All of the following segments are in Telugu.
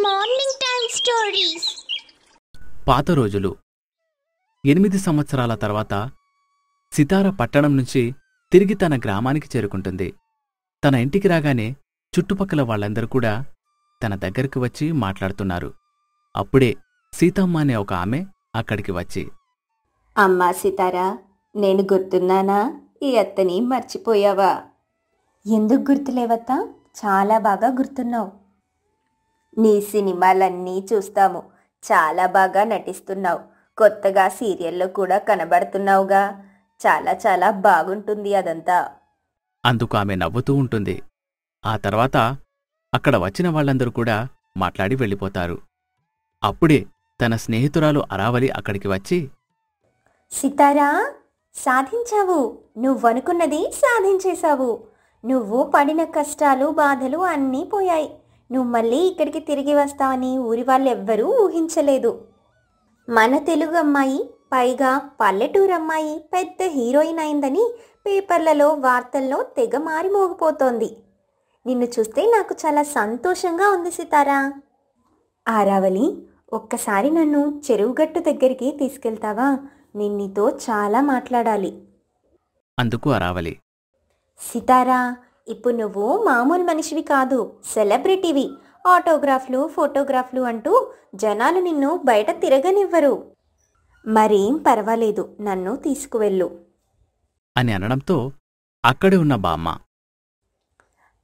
Morning time stories. పాత రోజులు. 8 సంవత్సరాల తర్వాత సితార పట్టణం నుంచి తిరిగి తన గ్రామానికి చేరుకుంటుంది. తన ఇంటికి రాగానే చుట్టుపక్కల వాళ్ళందరూ కూడా తన దగ్గరికి వచ్చి మాట్లాడుతున్నారు. అప్పుడే సీతమ్మ అనే ఒక ఆమె అక్కడికి వచ్చి, అమ్మా సితారా, నేను గుర్తున్నానా? ఈ అత్తని మర్చిపోయావా? ఎందుకు గుర్తులేవత్తా? చాలా బాగా గుర్తున్నావు. నీ సినిమాలన్నీ చూస్తాము. చాలా బాగా నటిస్తున్నావు. కొత్తగా సీరియల్లో కూడా కనబడుతున్నావుగా. చాలా చాలా బాగుంటుంది అదంతా. అందుకు ఆమె నవ్వుతూ ఉంటుంది. ఆ తర్వాత అక్కడ వచ్చిన వాళ్ళందరూ కూడా మాట్లాడి వెళ్ళిపోతారు. అప్పుడే తన స్నేహితురాలు అరావలి అక్కడికి వచ్చి, సితారా, సాధించావు. నువ్వనుకున్నది సాధించేశావు. నువ్వు పడిన కష్టాలు బాధలు అన్నీ పోయాయి. నువ్వు మళ్ళీ ఇక్కడికి తిరిగి వస్తావని ఊరి వాళ్ళెవ్వరూ ఊహించలేదు. మన తెలుగు అమ్మాయి, పైగా పల్లెటూరు అమ్మాయి పెద్ద హీరోయిన్ అయిందని పేపర్లలో వార్తల్లో తెగ మారిమోగిపోతోంది. నిన్ను చూస్తే నాకు చాలా సంతోషంగా ఉంది సితారా. ఆరావలి, ఒక్కసారి నన్ను చెరువుగట్టు దగ్గరికి తీసుకెళ్తావా? నేను నీతో చాలా మాట్లాడాలి. అందుకు అరావలి, సితారా, ఇప్పుడు నువ్వు మామూలు మనిషివి కాదు, సెలబ్రిటీవి. ఆటోగ్రాఫ్లు, ఫోటోగ్రాఫ్లు అంటూ జనాలు నిన్ను బయట తిరగనివ్వరు. మరేం పర్వాలేదు, నన్ను తీసుకువెళ్ళు అని అనడంతో అక్కడే ఉన్న బామ్మ,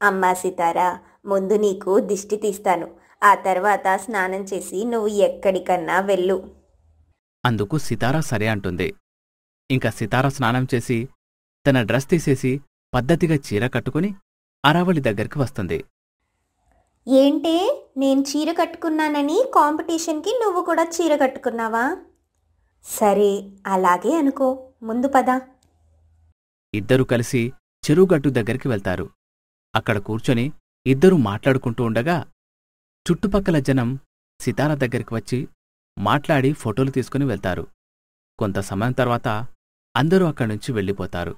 అమ్మా సితారా, ముందు నీకు దిష్టి తీస్తాను. ఆ తర్వాత స్నానం చేసి నువ్వు ఎక్కడికన్నా వెళ్ళు. అందుకు సితారా సరే అంటుంది. ఇంకా సితారా స్నానం చేసి తన డ్రెస్ తీసేసి పద్ధతిగా చీర కట్టుకుని అరావలి దగ్గరికి వస్తుంది. ఏంటే, నేను చీర కట్టుకున్నానని కాంపిటీషన్కి నువ్వు కూడా చీర కట్టుకున్నావా? సరే, అలాగే అనుకో. ముందు పద. ఇద్దరూ కలిసి చెరువుగట్టు దగ్గరికి వెళ్తారు. అక్కడ కూర్చొని ఇద్దరూ మాట్లాడుకుంటూ ఉండగా చుట్టుపక్కల జనం సితార దగ్గరికి వచ్చి మాట్లాడి ఫోటోలు తీసుకుని వెళ్తారు. కొంత సమయం తర్వాత అందరూ అక్కడ్నుంచి వెళ్ళిపోతారు.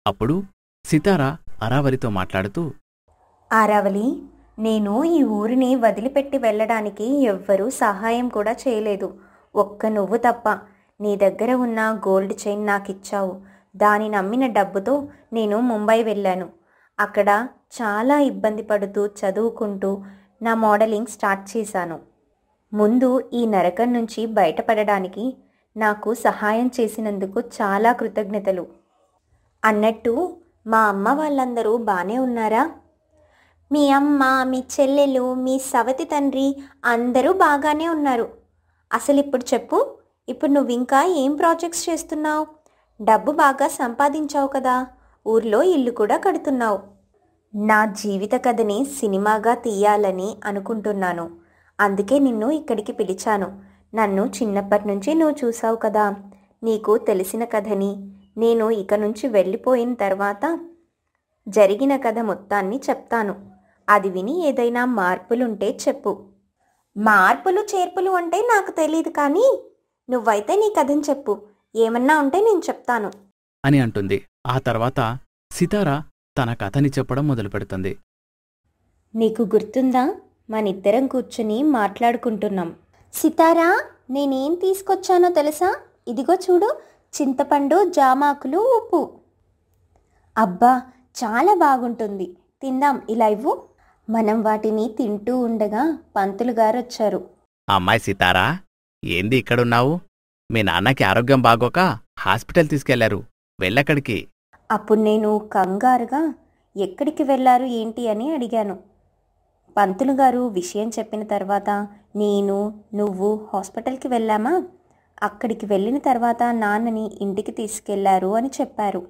అప్పుడు సితార అరావలితో మాట్లాడుతూ, ఆరావలి, నేను ఈ ఊరిని వదిలిపెట్టి వెళ్ళడానికి ఎవ్వరూ సహాయం కూడా చేయలేదు. ఒక్క నువ్వు తప్ప. నీ దగ్గర ఉన్న గోల్డ్ చైన్ నాకిచ్చావు. దాని నమ్మిన డబ్బుతో నేను ముంబై వెళ్ళాను. అక్కడ చాలా ఇబ్బంది పడుతూ చదువుకుంటూ నా మోడలింగ్ స్టార్ట్ చేశాను. ముందు ఈ నరకం నుంచి బయటపడడానికి నాకు సహాయం చేసినందుకు చాలా కృతజ్ఞతలు. అన్నట్టు మా అమ్మ వాళ్ళందరూ బానే ఉన్నారా? మీ అమ్మ, మీ చెల్లెలు, మీ సవతి తండ్రి అందరూ బాగానే ఉన్నారు. అసలు ఇప్పుడు చెప్పు, ఇప్పుడు నువ్వు ఇంకా ఏం ప్రాజెక్ట్స్ చేస్తున్నావు? డబ్బు బాగా సంపాదించావు కదా, ఊర్లో ఇల్లు కూడా కడుతున్నావు. నా జీవిత కథని సినిమాగా తీయాలని అనుకుంటున్నాను. అందుకే నిన్ను ఇక్కడికి పిలిచాను. నన్ను చిన్నప్పటి నుంచి నువ్వు చూసావు కదా. నీకు తెలిసిన కథని నేను ఇక నుంచి వెళ్ళిపోయిన తర్వాత జరిగిన కథ మొత్తాన్ని చెప్తాను. అది విని ఏదైనా మార్పులుంటే చెప్పు. మార్పులు చేర్పులు అంటే నాకు తెలియదు, కానీ నువ్వైతే నీ కథని చెప్పు. ఏమన్నా ఉంటే నేను చెప్తాను అని అంటుంది. ఆ తర్వాత సితార తన కథని చెప్పడం మొదలుపెడుతుంది. నీకు గుర్తుందా, మనిద్దరం కూర్చుని మాట్లాడుకుంటున్నాం. సితారా, నేనేం తీసుకొచ్చానో తెలుసా? ఇదిగో చూడు, చింతపండు, జామాకులు, ఉప్పు. అబ్బా, చాలా బాగుంటుంది. తిందాం, ఇలా ఇవ్వు. మనం వాటిని తింటూ ఉండగా పంతులు గారు వచ్చారు. అమ్మాయి సితారా, ఏంది ఇక్కడున్నావు? మీ నాన్నకి ఆరోగ్యం బాగోక హాస్పిటల్ తీసుకెళ్లారు, వెళ్ళక్కడికి. అప్పుడు నేను కంగారుగా ఎక్కడికి వెళ్ళారు ఏంటి అని అడిగాను. పంతులు గారు విషయం చెప్పిన తర్వాత నేను, నువ్వు హాస్పిటల్కి వెళ్ళామా? అక్కడికి వెళ్ళిన తర్వాత నాన్నని ఇంటికి తీసుకెళ్లారు అని చెప్పారు.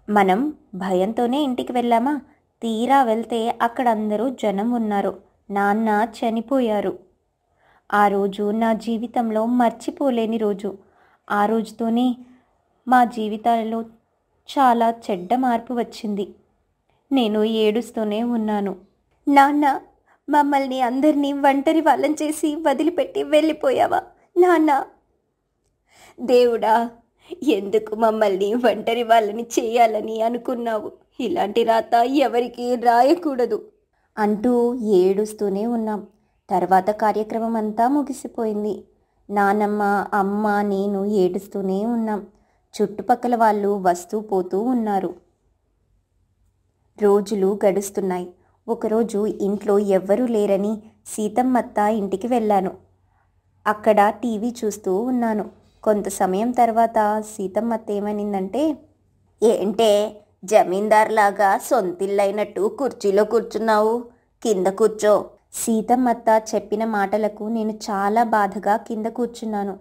మనం భయంతోనే ఇంటికి వెళ్ళామా? తీరా వెళ్తే అక్కడ అందరూ జనం ఉన్నారు. నాన్న చనిపోయారు. ఆ రోజు నా జీవితంలో మర్చిపోలేని రోజు. ఆ రోజుతోనే మా జీవితాలలో చాలా చెడ్డ మార్పు వచ్చింది. నేను ఏడుస్తూనే ఉన్నాను. నాన్న, మమ్మల్ని అందరినీ ఒంటరి వాళ్ళని చేసి వదిలిపెట్టి వెళ్ళిపోయావా నాన్న? దేవుడా, ఎందుకు మమ్మల్ని ఒంటరి వాళ్ళని చేయాలని అనుకున్నావు? ఇలాంటి రాత ఎవరికి రాయకూడదు అంటూ ఏడుస్తూనే ఉన్నాం. తర్వాత కార్యక్రమం అంతా ముగిసిపోయింది. నానమ్మ, అమ్మ, నేను ఏడుస్తూనే ఉన్నాం. చుట్టుపక్కల వాళ్ళు వస్తూ పోతూ ఉన్నారు. రోజులు గడుస్తున్నాయి. ఒకరోజు ఇంట్లో ఎవ్వరూ లేరని సీతమ్మత్త ఇంటికి వెళ్ళాను. అక్కడ టీవీ చూస్తూ ఉన్నాను. కొంత సమయం తర్వాత సీతమ్మత్త ఏమనిందంటే, ఏంటే జమీందార్లాగా సొంతిల్లైనట్టు కుర్చీలో కూర్చున్నావు, కింద కూర్చో. సీతమ్మత్త చెప్పిన మాటలకు నేను చాలా బాధగా కింద కూర్చున్నాను.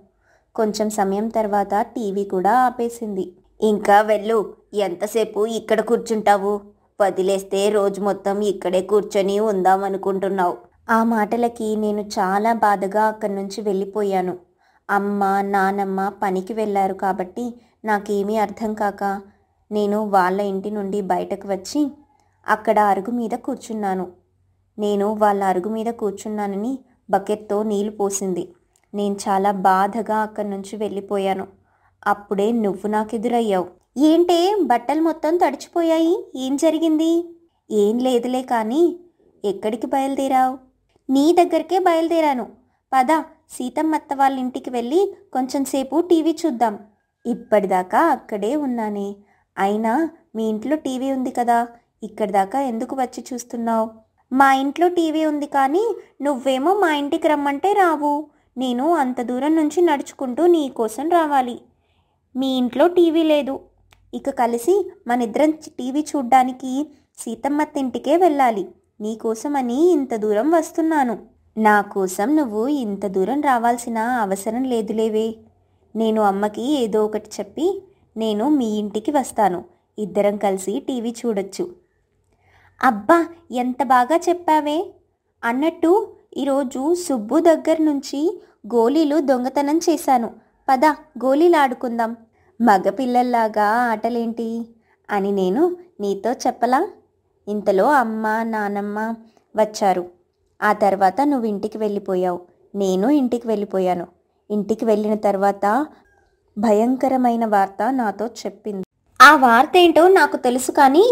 కొంచెం సమయం తర్వాత టీవీ కూడా ఆపేసింది. ఇంకా వెళ్ళు, ఎంతసేపు ఇక్కడ కూర్చుంటావు? వదిలేస్తే రోజు మొత్తం ఇక్కడే కూర్చొని ఉందామనుకుంటున్నావు. ఆ మాటలకి నేను చాలా బాధగా అక్కడి నుంచి వెళ్ళిపోయాను. అమ్మ, నానమ్మ పనికి వెళ్ళారు కాబట్టి నాకేమీ అర్థం కాక నేను వాళ్ళ ఇంటి నుండి బయటకు వచ్చి అక్కడ అరుగు మీద కూర్చున్నాను. నేను వాళ్ళ అరుగు మీద కూర్చున్నానని బకెట్తో నీళ్లు పోసింది. నేను చాలా బాధగా అక్కడి నుంచి వెళ్ళిపోయాను. అప్పుడే నువ్వు నాకెదురయ్యావు. ఏంటే బట్టలు మొత్తం తడిచిపోయాయి, ఏం జరిగింది? ఏం లేదులే కానీ ఎక్కడికి బయలుదేరావు? నీ దగ్గరికే బయలుదేరాను. పద, సీతమ్మత్త వాళ్ళ ఇంటికి వెళ్ళి కొంచెం సేపు టీవీ చూద్దాం. ఇప్పటిదాకా అక్కడే ఉన్నానే. అయినా మీ ఇంట్లో టీవీ ఉంది కదా, ఇక్కడి దాకా ఎందుకు వచ్చి చూస్తున్నావు? మా ఇంట్లో టీవీ ఉంది కానీ నువ్వేమో మా ఇంటికి రమ్మంటే రావు. నేను అంత దూరం నుంచి నడుచుకుంటూ నీ కోసం రావాలి. మీ ఇంట్లో టీవీ లేదు. ఇక కలిసి మనిద్దరం టీవీ చూడ్డానికి సీతమ్మత్త ఇంటికే వెళ్ళాలి. నీకోసమని ఇంత దూరం వస్తున్నాను. నా కోసం నువ్వు ఇంత దూరం రావాల్సిన అవసరం లేదులేవే. నేను అమ్మకి ఏదో ఒకటి చెప్పి నేను మీ ఇంటికి వస్తాను. ఇద్దరం కలిసి టీవీ చూడొచ్చు. అబ్బా, ఎంత బాగా చెప్పావే. అన్నట్టు ఈరోజు సుబ్బు దగ్గర నుంచి గోళీలు దొంగతనం చేశాను. పద, గోళీలు ఆడుకుందాం. మగపిల్లల్లాగా ఆటలేంటి అని నేను నీతో చెప్పలా? ఇంతలో అమ్మ, నానమ్మ వచ్చారు. ఆ తర్వాత నువ్వు ఇంటికి వెళ్ళిపోయావు. నేను ఇంటికి వెళ్ళిపోయాను. ఇంటికి వెళ్ళిన తర్వాత భయంకరమైన వార్త నాతో చెప్పింది. ఆ వార్త ఏంటో నాకు తెలుసు కానీ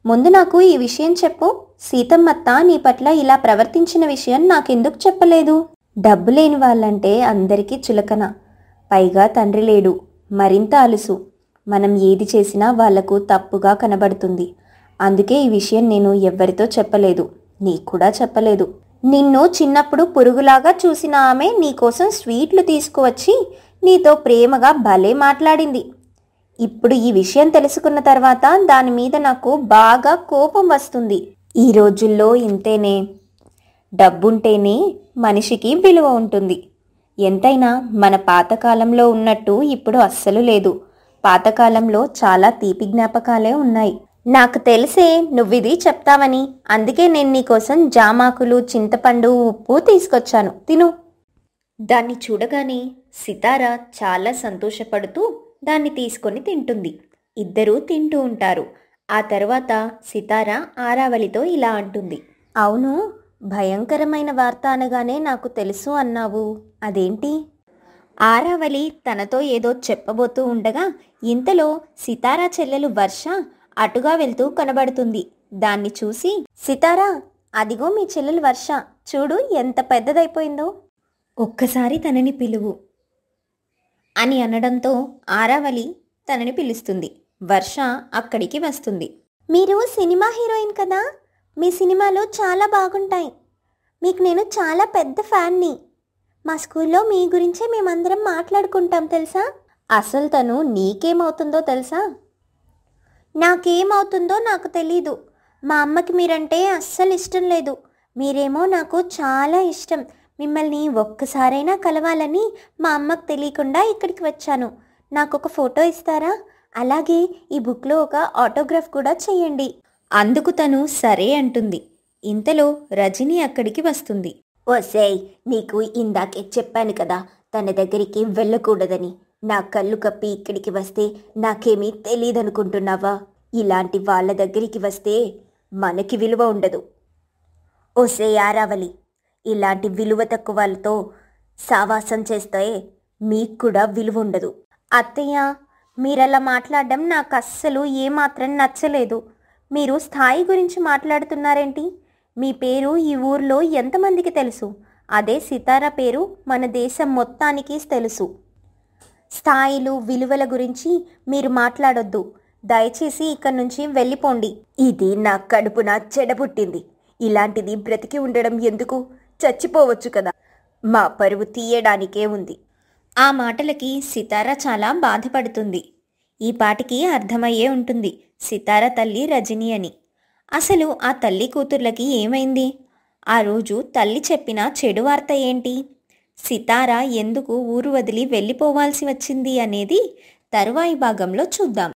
ముందు నాకు ఈ విషయం చెప్పు. సీతమ్మత్త నీ పట్ల ఇలా ప్రవర్తించిన విషయం నాకెందుకు చెప్పలేదు? డబ్బు లేని వాళ్ళంటే అందరికీ చులకన. పైగా తండ్రి లేడు, మరింత అలుసు. మనం ఏది చేసినా వాళ్లకు తప్పుగా కనబడుతుంది. అందుకే ఈ విషయం నేను ఎవ్వరితో చెప్పలేదు, నీకు కూడా చెప్పలేదు. నిన్ను చిన్నప్పుడు పురుగులాగా చూసిన ఆమె నీకోసం స్వీట్లు తీసుకువచ్చి నీతో ప్రేమగా భలే మాట్లాడింది. ఇప్పుడు ఈ విషయం తెలుసుకున్న తర్వాత దాని మీద నాకు బాగా కోపం వస్తుంది. ఈ రోజుల్లో ఇంతేనే. డబ్బుంటేనే మనిషికి విలువ ఉంటుంది. ఎంతైనా మన పాతకాలంలో ఉన్నట్టు ఇప్పుడు అస్సలు లేదు. పాతకాలంలో చాలా తీపి జ్ఞాపకాలే ఉన్నాయి. నాకు తెలిసే నువ్విది చెప్తావని. అందుకే నేను నీకోసం జామాకులు, చింతపండు, ఉప్పు తీసుకొచ్చాను, తిను. దాన్ని చూడగానే సితార చాలా సంతోషపడుతూ దాన్ని తీసుకొని తింటుంది. ఇద్దరూ తింటూ ఉంటారు. ఆ తర్వాత సితార ఆరావళితో ఇలా అంటుంది. అవును, భయంకరమైన వార్త అనగానే నాకు తెలుసు అన్నావు, అదేంటి? ఆరావళి తనతో ఏదో చెప్పబోతూ ఉండగా ఇంతలో సితారా చెల్లెలు వర్ష అటుగా వెళ్తూ కనబడుతుంది. దాన్ని చూసి, సితారా, అదిగో మీ చెల్లెలు వర్ష, చూడు ఎంత పెద్దదైపోయిందో, ఒక్కసారి తనని పిలువు అని అనడంతో ఆరావళి తనని పిలుస్తుంది. వర్ష అక్కడికి వస్తుంది. మీరు సినిమా హీరోయిన్ కదా, మీ సినిమాలు చాలా బాగుంటాయి. మీకు నేను చాలా పెద్ద ఫ్యాన్ని. మా స్కూల్లో మీ గురించే మేమందరం మాట్లాడుకుంటాం తెలుసా. అసలు తను నీకేమవుతుందో తెలుసా? నాకేమవుతుందో నాకు తెలీదు. మా అమ్మకి మీరంటే అస్సలు ఇష్టం లేదు. మీరేమో నాకు చాలా ఇష్టం. మిమ్మల్ని ఒక్కసారైనా కలవాలని మా అమ్మకు తెలియకుండా ఇక్కడికి వచ్చాను. నాకు ఒక ఫోటో ఇస్తారా? అలాగే ఈ బుక్లో ఒక ఆటోగ్రాఫ్ కూడా చేయండి. అందుకు తను సరే అంటుంది. ఇంతలో రజని అక్కడికి వస్తుంది. ఓసేయ్, నీకు ఇందాకే చెప్పాను కదా తన దగ్గరికి వెళ్ళకూడదని. నా కళ్ళు కప్పి ఇక్కడికి వస్తే నాకేమీ తెలియదనుకుంటున్నావా? ఇలాంటి వాళ్ళ దగ్గరికి వస్తే మనకి విలువ ఉండదు. ఓసే ఆరావళి, ఇలాంటి విలువ తక్కువ వాళ్ళతో సావాసం చేస్తే మీకు కూడా విలువ ఉండదు. అత్తయ్య, మీరలా మాట్లాడడం నాకు అస్సలు ఏమాత్రం నచ్చలేదు. మీరు స్థాయి గురించి మాట్లాడుతున్నారేంటి? మీ పేరు ఈ ఊర్లో ఎంతమందికి తెలుసు? అదే సితార పేరు మన దేశం మొత్తానికి తెలుసు. స్థాయిలు, విలువల గురించి మీరు మాట్లాడొద్దు. దయచేసి ఇక్కడి నుంచి వెళ్ళిపోండి. ఇది నా కడుపున చెడబుట్టింది. ఇలాంటిది బ్రతికి ఉండడం ఎందుకు? చచ్చిపోవచ్చు కదా. మా పరువు తీయడానికే ఉంది. ఆ మాటలకి సితార చాలా బాధపడుతుంది. ఈ పాటికి అర్థమయ్యే ఉంటుంది సితార తల్లి రజని అని. అసలు ఆ తల్లి కూతుర్లకి ఏమైంది? ఆ రోజు తల్లి చెప్పిన చెడు వార్త ఏంటి? సితార ఎందుకు ఊరు వదిలి వెళ్ళిపోవాల్సి వచ్చింది అనేది తరువాయి భాగంలో చూద్దాం.